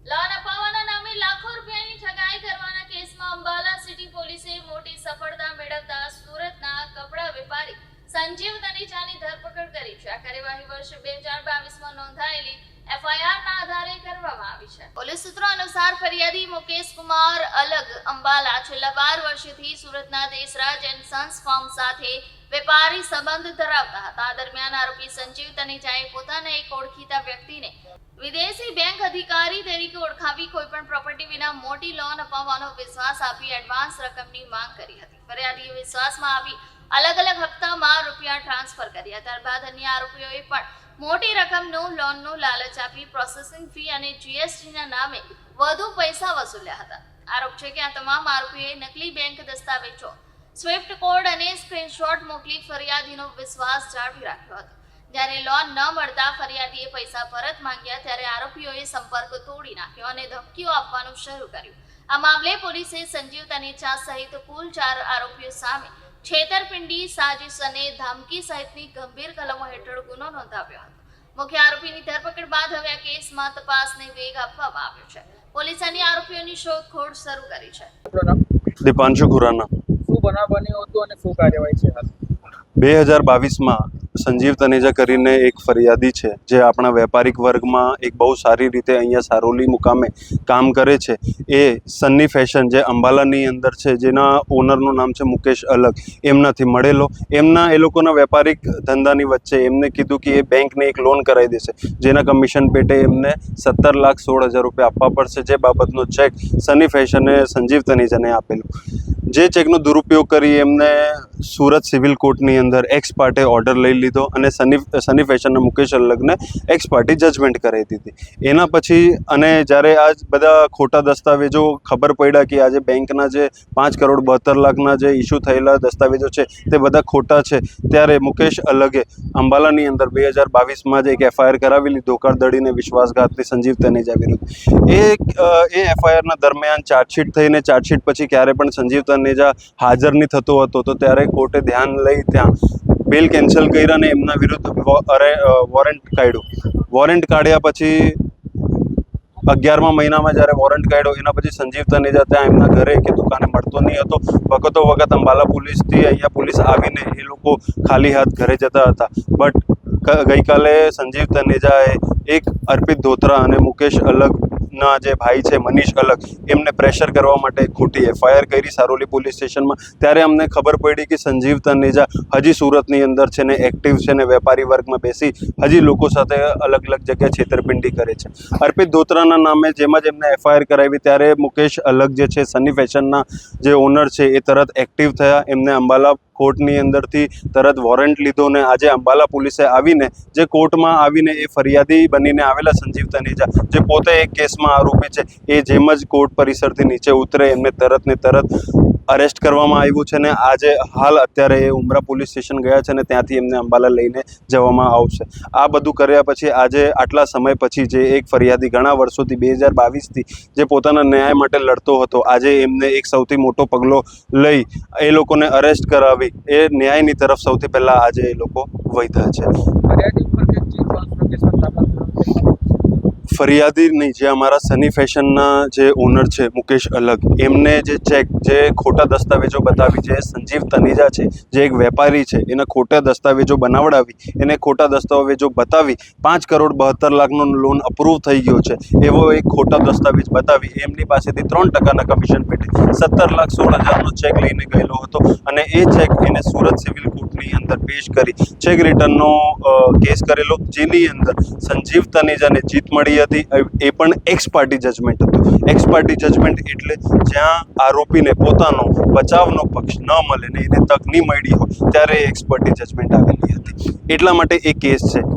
Loan અપાવવાના નામે લાખો રૂપિયાની ઠગાઈ કરવાના કેસમાં અંબાલા સિટી પોલીસે મોટી સફળતા મેળવતા સુરતના કપડા વેપારી સંજીવ તનેજાની ધરપકડ કરી છે. આ કાર્યવાહી વર્ષ 2022માં નોંધાયેલી એફઆઈઆરના આધારે કરવામાં આવી છે. પોલીસ સૂત્રો અનુસાર ફરિયાદી મુકેશ કુમાર અલગ અંબાલા છેલ્લા 12 વર્ષથી સુરતના દેશરાજ એન્ડ સન્સ ફર્મ સાથે વેપારી સંબંધ ધરાવતા હતા. આ દરમિયાન આરોપી સંજીવ તનેજાએ પોતાના એક ઓળખીતા વ્યક્તિને વિદેશી બેંક અધિકારી તરીકે ઓળખાવી કોઈપણ પ્રોપર્ટી વિના મોટી લોન અપાવવાનો વિશ્વાસ આપી એડવાન્સ રકમની માંગ કરી હતી. ફરિયાદીએ વિશ્વાસમાં આવી અલગ અલગ હપ્તામાં રૂપિયા ટ્રાન્સફર કર્યા. ત્યારબાદ અન્ય આરોપીઓએ પણ મોટી રકમનું લોનનું લાલચ આપી પ્રોસેસિંગ ફી અને જીએસટીના નામે વધુ પૈસા વસૂલ્યા હતા. આરોપ છે કે આ તમામ આરોપીઓએ નકલી બેંક દસ્તાવેજો, સ્વિફ્ટ કોડ અને સ્ક્રીનશોટ મોકલી ફરિયાદીનો વિશ્વાસ જાળવી રાખ્યો હતો. જ્યારે લોન ન મળતા ફરિયાદીએ પૈસા પરત માંગ્યા ત્યારે આરોપીઓએ સંપર્ક તોડી નાખ્યો અને ધમકીઓ આપવાનું શરૂ કર્યું. આ મામલે પોલીસે સંજીવ તનેજા સહિત કુલ 4 આરોપીઓ સામે છેતરપિંડી, સાજિશ અને ધમકી સહિતની ગંભીર કલમો હેઠળ ગુનો નોંધાવ્યો હતો. મુખ્ય આરોપીની ધરપકડ બાદ હવે આ કેસમાં તપાસને વેગ આપવામાં આવ્યો છે. પોલીસે અન્ય આરોપીઓની શોધખોળ શરૂ કરી છે. દીપાંશુ ખુરાના. શું બનાવ બન્યો હતો અને શું કાર્યવાહી છે હાલ? 2022માં સંજીવ તનેજા કરીને એક ફરિયાદી છે જે આપણા વેપારિક વર્ગમાં એક બહુ સારી રીતે અહીંયા સારોલી મુકામે કામ કરે છે. એ સન્ની ફેશન જે અંબાલાની અંદર છે, જેના ઓનરનું નામ છે મુકેશ અલગ, એમનાથી મળેલો. એમના એ લોકોના વેપારિક ધંધાની વચ્ચે એમને કીધું કે એ બેંકને એક લોન કરાવી દેશે, જેના કમિશન પેટે એમને 17,16,000 રૂપિયા આપવા પડશે. જે બાબતનો ચેક સન્ની ફેશને સંજીવ તનેજાને આપેલો. જે ચેકનો દુરુપયોગ કરી એમને સુરત સિવિલ કોર્ટની અંદર એક્સ પાર્ટે ઓર્ડર લઈ લીધો અને સની ફેશનના મુકેશ અલગને એક્સ પાર્ટી જજમેન્ટ કરાવી દીધી. એના પછી અને જ્યારે આ બધા ખોટા દસ્તાવેજો ખબર પડ્યા કે આજે બેંકના જે 5,72,00,000ના જે ઇસ્યુ થયેલા દસ્તાવેજો છે તે બધા ખોટા છે, ત્યારે મુકેશ અલગે અંબાલાની અંદર 2022માં જ એક એફઆઈઆર કરાવેલી ધોખાધડીને વિશ્વાસઘાતની સંજીવ તનેજા વિરુદ્ધ. એ એફઆઈઆરના દરમિયાન ચાર્જશીટ થઈને ચાર્જશીટ પછી ક્યારે પણ સંજીવ તનેજા હાજર નહીં થતો હતો, તો ત્યારે કોર્ટે ધ્યાન લઈ ત્યાં બેલ કેન્સલ કર્યા અને એમના વિરુદ્ધ વોરંટ કાઢ્યું. વોરંટ કાઢ્યા પછી 11મા મહિનામાં જ્યારે વોરંટ કાઢ્યો એના પછી સંજીવ તનેજા ત્યાં એમના ઘરે કે દુકાને મળતો નહીં હતો. વખતો વખત અંબાલા પોલીસથી અહીંયા પોલીસ આવીને એ લોકો ખાલી હાથ ઘરે જતા હતા. બટ ગઈકાલે સંજીવ તનેજાએ એક અર્પિત ધોત્રા અને મુકેશ અલગના જે ભાઈ છે મનીષ અલગ, એમને પ્રેશર કરવા માટે ખોટી એફઆઈઆર કરી સારોલી પોલીસ સ્ટેશનમાં. ત્યારે અમને ખબર પડી કે સંજીવ તનેજા હજી સુરતની અંદર છે ને એક્ટિવ છે ને વેપારી વર્ગમાં બેસી હજી લોકો સાથે અલગ અલગ જગ્યાએ છેતરપિંડી કરે છે. અર્પિત ધોત્રાના નામે જેમાં જ એમને એફઆઈઆર કરાવી ત્યારે મુકેશ અલગ જે છે સની ફેશનના જે ઓનર છે એ તરત એક્ટિવ થયા. એમને અંબાલા કોર્ટની અંદરથી તરત વોરંટ લીધો ને આજે અંબાલા પોલીસે આવીને જે કોર્ટમાં આવીને એ ફરિયાદી બનીને આવેલા સંજીવ તનેજા, જે પોતે એક કેસમાં આરોપી છે, એ જેમ જ કોર્ટ પરિસરથી નીચે ઉતરે એમને તરત ને તરત અરેસ્ટ કરવામાં આવ્યું છે ને આજે હાલ અત્યારે એ ઉમરા પોલીસ સ્ટેશન ગયા છે ને ત્યાંથી એમને અંબાલા લઈને જવામાં આવશે. આ બધું કર્યા પછી આજે આટલા સમય પછી જે એક ફરિયાદી ઘણા વર્ષોથી 2022થી જે પોતાના ન્યાય માટે લડતો હતો, આજે એમને એક સૌથી મોટો પગલો લઈ એ લોકોને અરેસ્ટ કરાવી એ ન્યાયની તરફ સૌથી પહેલાં આજે એ લોકો વધ્યા છે. ફરિયાદી નહીં, જે અમારા સની ફેશનના જે ઓનર છે મુકેશ અલગ, એમને જે ચેક જે ખોટા દસ્તાવેજો બતાવી, જે સંજીવ તનેજા છે જે એક વેપારી છે એને ખોટા દસ્તાવેજો બનાવડાવી, એને ખોટા દસ્તાવેજો બતાવી 5,72,00,000નો લોન અપ્રૂવ થઈ ગયો છે એવો એક ખોટા દસ્તાવેજ બતાવી એમની પાસેથી 3%ના કમિશન પેટે 17,16,000નો ચેક લઈને ગયેલો હતો. અને એ ચેક એને સુરત સિવિલ કોર્ટની અંદર પેશ કરી ચેક રિટર્નનો કેસ કરેલો, જેની અંદર સંજીવ તનેજાને જીત મળી હતી. એ પણ એક્સ પાર્ટી જજમેન્ટ હતું. એક્સ પાર્ટી જજમેન્ટ એટલે જ્યાં આરોપીને પોતાનો બચાવનો પક્ષ ન મળે ને એને તક નહીં મળી હોય ત્યારે એક્સ પાર્ટી જજમેન્ટ આવેલી હતી. એટલા માટે એ કેસ છે.